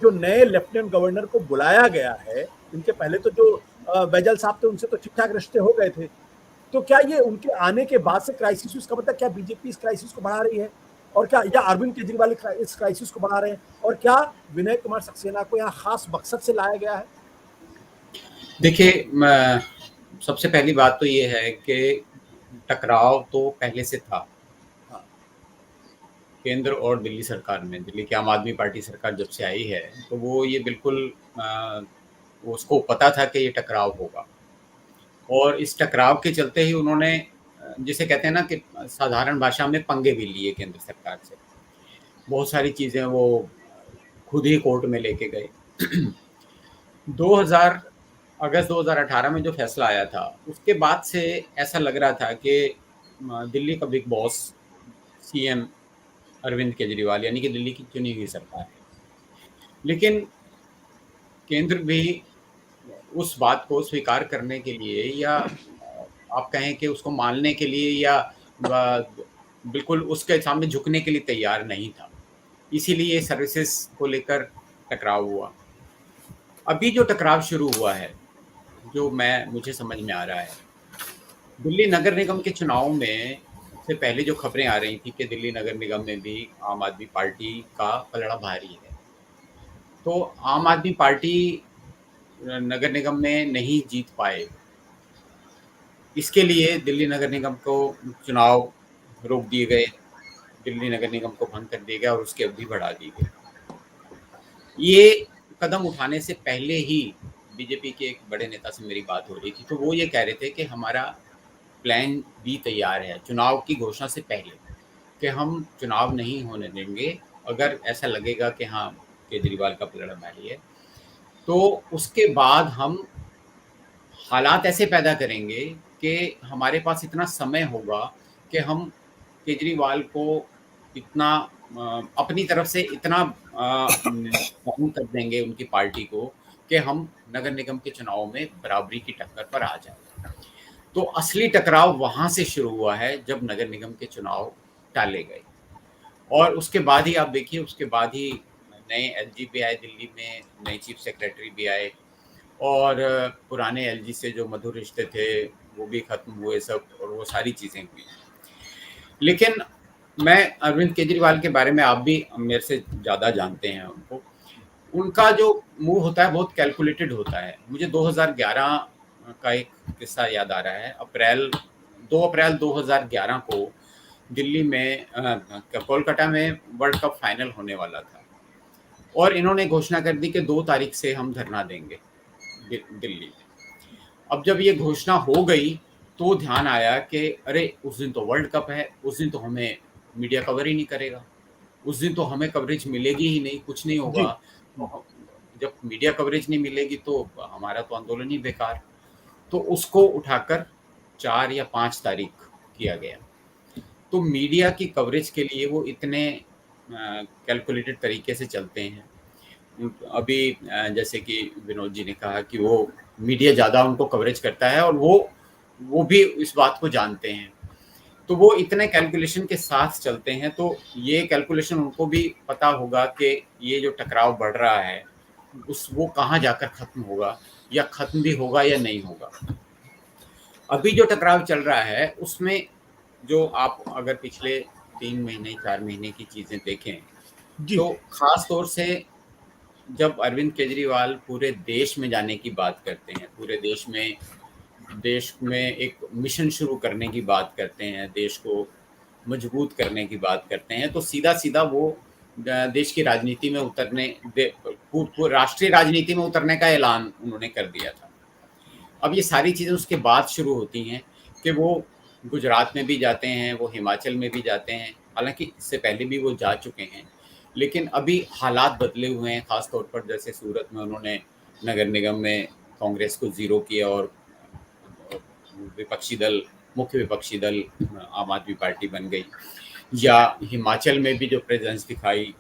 जो नए lieutenant governor को बुलाया गया है, इनके पहले तो जो बैजल साहब थे उनसे तो ठीक-ठाक रिश्ते हो गए थे। तो क्या ये उनके आने के बाद से क्राइसिस, इसका मतलब क्या बीजेपी इस क्राइसिस को बढ़ा रही है? और क्या या अरविंद केजरीवाल इस क्राइसिस को बढ़ा रहे हैं? और क्या विनय कुमार सक्सेना को यहाँ खास मकसद से लाया गया है? देखिए, सबसे पहली बात तो ये है कि टकराव तो पहले से था हाँ, केंद्र और दिल्ली सरकार में। दिल्ली की आम आदमी पार्टी सरकार जब से आई है, तो वो ये बिल्कुल उसको पता था कि ये टकराव होगा, और इस टकराव के चलते ही उन्होंने जिसे कहते हैं ना कि साधारण भाषा में पंगे भी लिए केंद्र सरकार से। बहुत सारी चीज़ें वो खुद ही कोर्ट में लेके गए। 2000 अगस्त 2018 में जो फैसला आया था, उसके बाद से ऐसा लग रहा था कि दिल्ली का big boss CM Arvind Kejriwal, यानी कि दिल्ली की चुनी हुई सरकार है। लेकिन केंद्र भी उस बात को स्वीकार करने के लिए, या आप कहें कि उसको मानने के लिए, या बिल्कुल उसके सामने झुकने के लिए तैयार नहीं था। इसीलिए सर्विसेज को लेकर टकराव हुआ। अभी जो टकराव शुरू हुआ है, जो मुझे समझ में आ रहा है, दिल्ली नगर निगम के चुनाव में से पहले जो खबरें आ रही थी कि दिल्ली नगर निगम में भी आम आदमी पार्टी का पलड़ा भारी है। तो आम आदमी पार्टी नगर निगम में नहीं जीत पाए, इसके लिए दिल्ली नगर निगम को चुनाव रोक दिए गए, दिल्ली नगर निगम को भंग कर दिया गया और उसकी अवधि बढ़ा दी गई। ये कदम उठाने से पहले ही बीजेपी के एक बड़े नेता से मेरी बात हो रही थी, तो वो ये कह रहे थे कि हमारा प्लान बी तैयार है चुनाव की घोषणा से पहले, कि हम चुनाव नहीं होने देंगे अगर ऐसा लगेगा कि हाँ, केजरीवाल का पलड़ा भारी है। तो उसके बाद हम हालात ऐसे पैदा करेंगे कि हमारे पास इतना समय होगा कि हम केजरीवाल को इतना अपनी तरफ से इतना डाउन कर देंगे उनकी पार्टी को, कि हम नगर निगम के चुनाव में बराबरी की टक्कर पर आ जाए। तो असली टकराव वहां से शुरू हुआ है, जब नगर निगम के चुनाव टाले गए। और उसके बाद ही आप देखिए, उसके बाद ही नए एलजी भी आए दिल्ली में, नए चीफ सेक्रेटरी भी आए, और पुराने एलजी से जो मधुर रिश्ते थे वो भी खत्म हुए सब, और वो सारी चीज़ें हुई। लेकिन मैं अरविंद केजरीवाल के बारे में, आप भी मेरे से ज़्यादा जानते हैं उनको, उनका जो मूव होता है बहुत कैलकुलेटेड होता है। मुझे 2011 का एक किस्सा याद आ रहा है। 2 अप्रैल 2011 को दिल्ली में कोलकाता में वर्ल्ड कप फाइनल होने वाला था, और इन्होंने घोषणा कर दी कि 2 तारीख से हम धरना देंगे दिल्ली में। अब जब ये घोषणा हो गई, तो ध्यान आया कि अरे, उस दिन तो वर्ल्ड कप है, उस दिन तो हमें मीडिया कवर ही नहीं करेगा, उस दिन तो हमें कवरेज मिलेगी ही नहीं, कुछ नहीं होगा। जी। तो जब मीडिया कवरेज नहीं मिलेगी तो हमारा तो आंदोलन ही बेकार। तो उसको उठाकर 4 या 5 तारीख किया गया। तो मीडिया की कवरेज के लिए वो इतने कैलकुलेटेड तरीके से चलते हैं। अभी जैसे कि विनोद जी ने कहा कि वो मीडिया ज़्यादा उनको कवरेज करता है, और वो भी इस बात को जानते हैं। तो वो इतने कैलकुलेशन के साथ चलते हैं, तो ये कैलकुलेशन उनको भी पता होगा कि ये जो टकराव बढ़ रहा है, वो कहाँ जाकर खत्म होगा, या खत्म भी होगा या नहीं होगा। अभी जो टकराव चल रहा है, उसमें जो आप अगर पिछले 3 महीने 4 महीने की चीज़ें देखें, जी। तो खास तौर से जब अरविंद केजरीवाल पूरे देश में जाने की बात करते हैं, पूरे देश में एक मिशन शुरू करने की बात करते हैं, देश को मजबूत करने की बात करते हैं, तो सीधा-सीधा वो देश की राजनीति में राष्ट्रीय राजनीति में उतरने का ऐलान उन्होंने कर दिया था। अब ये सारी चीज़ें उसके बाद शुरू होती हैं कि वो गुजरात में भी जाते हैं, वो हिमाचल में भी जाते हैं, हालाँकि इससे पहले भी वो जा चुके हैं। लेकिन अभी हालात बदले हुए हैं, ख़ास तौर पर जैसे सूरत में उन्होंने नगर निगम में कांग्रेस को ज़ीरो किया, और विपक्षी दल मुख्य विपक्षी दल आम आदमी पार्टी बन गई, या हिमाचल में भी जो प्रेजेंस दिखाई,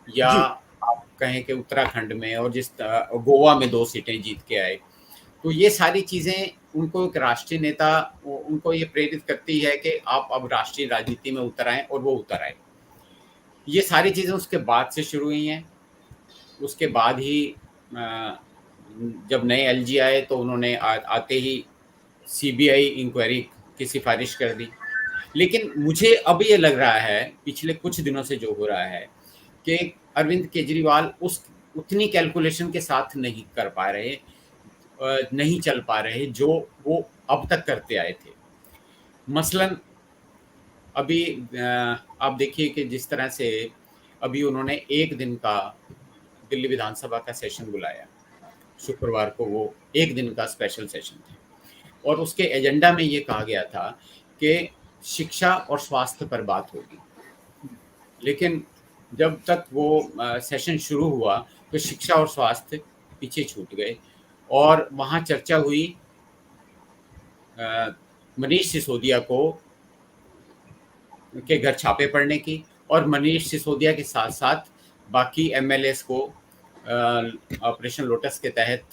या जी। आप कहें कि उत्तराखंड में, और गोवा में 2 सीटें जीत के आए। तो ये सारी चीज़ें उनको एक राष्ट्रीय नेता, उनको ये प्रेरित करती है कि आप अब राष्ट्रीय राजनीति में उतर आएँ, और वो उतर आए। ये सारी चीज़ें उसके बाद से शुरू हुई हैं। उसके बाद ही जब नए एलजी आए तो उन्होंने आते ही सीबीआई इंक्वायरी की सिफारिश कर दी। लेकिन मुझे अब ये लग रहा है, पिछले कुछ दिनों से जो हो रहा है, कि अरविंद केजरीवाल उस उतनी कैलकुलेशन के साथ नहीं कर पा रहे, नहीं चल पा रहे जो वो अब तक करते आए थे। मसलन अभी आप देखिए कि जिस तरह से अभी उन्होंने एक दिन का दिल्ली विधानसभा का सेशन बुलाया, शुक्रवार को वो एक दिन का स्पेशल सेशन था, और उसके एजेंडा में ये कहा गया था कि शिक्षा और स्वास्थ्य पर बात होगी। लेकिन जब तक वो सेशन शुरू हुआ तो शिक्षा और स्वास्थ्य पीछे छूट गए, और वहाँ चर्चा हुई मनीष सिसोदिया के घर छापे पड़ने की, और मनीष सिसोदिया के साथ साथ बाकी एमएलएस को ऑपरेशन लोटस के तहत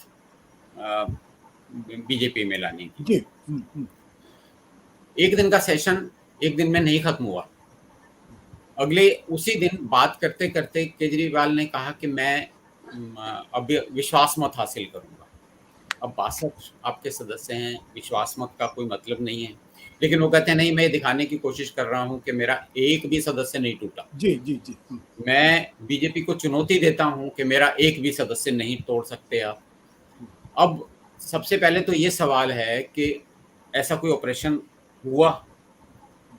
बीजेपी में लाने की। जी। एक दिन का सेशन एक दिन में नहीं खत्म हुआ। अगले उसी दिन बात करते करते केजरीवाल ने कहा कि मैं अब विश्वास मत हासिल करूंगा। अब 62 आपके सदस्य हैं, विश्वास मत का कोई मतलब नहीं है, लेकिन वो कहते हैं नहीं, मैं दिखाने की कोशिश कर रहा हूं कि मेरा एक भी सदस्य नहीं टूटा। जी जी जी। मैं बीजेपी को चुनौती देता हूं कि मेरा एक भी सदस्य नहीं तोड़ सकते आप। अब सबसे पहले तो ये सवाल है कि ऐसा कोई ऑपरेशन हुआ?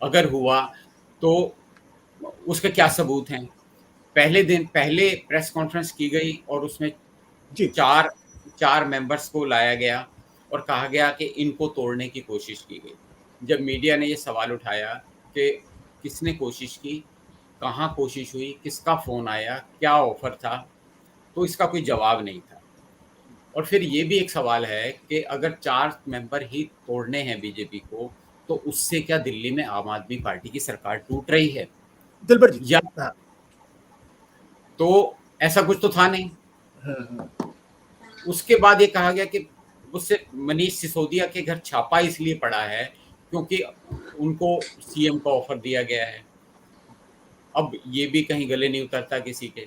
अगर हुआ तो उसके क्या सबूत हैं? पहले प्रेस कॉन्फ्रेंस की गई और उसमें जी। चार मेंबर्स को लाया गया और कहा गया कि इनको तोड़ने की कोशिश की गई। जब मीडिया ने ये सवाल उठाया कि किसने कोशिश की, कहाँ कोशिश हुई, किसका फ़ोन आया, क्या ऑफ़र था, तो इसका कोई जवाब नहीं था। और फिर ये भी एक सवाल है कि अगर 4 मेंबर ही तोड़ने हैं बीजेपी को, तो उससे क्या दिल्ली में आम आदमी पार्टी की सरकार टूट रही है? दिलबर जी। या हाँ। तो ऐसा कुछ तो था नहीं। उसके बाद ये कहा गया कि उससे मनीष सिसोदिया के घर छापा इसलिए पड़ा है क्योंकि उनको सीएम का ऑफर दिया गया है। अब ये भी कहीं गले नहीं उतरता किसी के।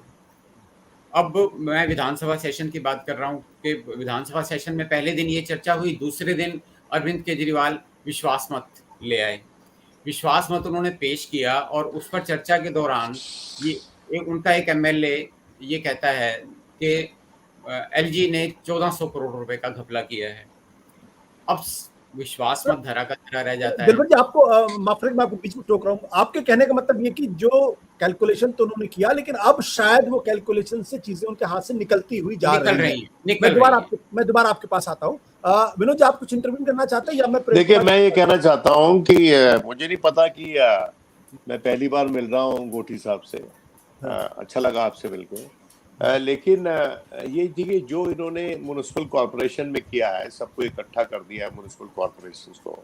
अब मैं विधानसभा सेशन की बात कर रहा हूँ कि विधानसभा सेशन में पहले दिन ये चर्चा हुई, दूसरे दिन अरविंद केजरीवाल विश्वास मत ले आए। विश्वास मत उन्होंने पेश किया और उस पर चर्चा के दौरान उनका एक एमएलए ये कहता है कि एलजी ने 1400 करोड़ रुपए का घपला किया है। अब विश्वास मत धरा का धरा रह जाता है। दिलबर जी, आपको माफ करें, मैं आपको बीच में टोक रहा हूँ। आपके कहने का मतलब ये कि जो कैलकुलेशन तो उन्होंने किया, लेकिन अब शायद वो कैलकुलेशन से चीजें उनके हाथ से निकलती हुई जा रही है। मैं दोबारा आपके पास आता हूँ। विनोद जी, आप कुछ इंटरव्यू करना चाहते हैं या मैं? देखिए, मैं ये कहना चाहता हूँ कि मुझे नहीं पता कि मैं पहली बार मिल रहा हूँ गोठी साहब से। अच्छा लगा आपसे मिलकर। लेकिन ये देखिए, जो इन्होंने म्युनिसिपल कॉर्पोरेशन में किया है, सबको इकट्ठा कर दिया है म्युनिसिपल कॉर्पोरेशंस को,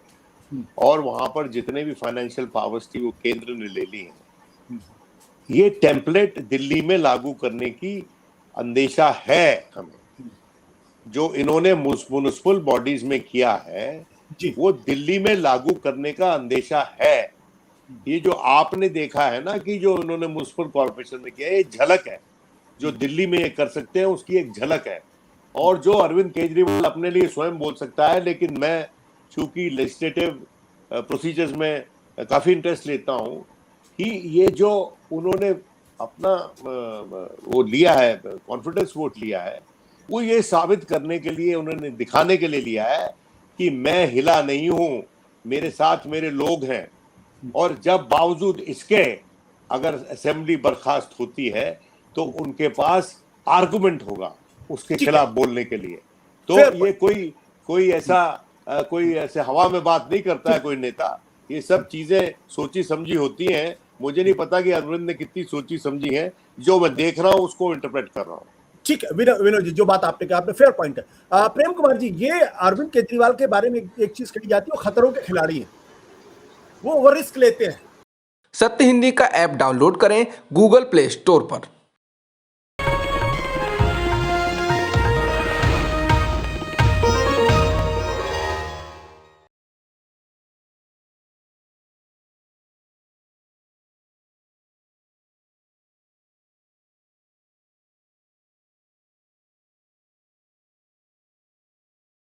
और वहां पर जितने भी फाइनेंशियल पावर्स थी वो केंद्र ने ले ली है। ये टेम्पलेट दिल्ली में लागू करने की अंदेशा है हमें। जो इन्होंने म्युनिसिपल बॉडीज में किया है वो दिल्ली में लागू करने का अंदेशा है। ये जो आपने देखा है ना कि जो इन्होंने म्युनिसिपल कॉर्पोरेशन में किया है, ये झलक है। जो दिल्ली में ये कर सकते हैं उसकी एक झलक है। और जो अरविंद केजरीवाल अपने लिए स्वयं बोल सकता है, लेकिन मैं चूंकि लेजिस्लेटिव प्रोसीजर्स में काफी इंटरेस्ट लेता हूं कि ये जो उन्होंने अपना वो लिया है, कॉन्फिडेंस वोट लिया है, वो ये साबित करने के लिए, उन्होंने दिखाने के लिए लिया है कि मैं हिला नहीं हूं, मेरे साथ मेरे लोग हैं। और जब बावजूद इसके अगर असेंबली बर्खास्त होती है तो उनके पास आर्गुमेंट होगा उसके खिलाफ बोलने के लिए। तो ये कोई ऐसे हवा में बात नहीं करता है कोई नेता। ये सब चीजें सोची समझी होती हैं। मुझे नहीं पता कि अरविंद ने कितनी सोची समझी है। जो मैं देख रहा हूं उसको इंटरप्रेट कर रहा हूं। ठीक है विनोद जी, जो बात आपने कहा, आपने फेयर पॉइंट है। प्रेम कुमार जी, ये अरविंद केजरीवाल के बारे में एक चीज कही जाती है, वो खतरों के खिलाड़ी हैं, वो रिस्क लेते हैं। सत्य हिंदी का ऐप डाउनलोड करें गूगल प्ले स्टोर पर।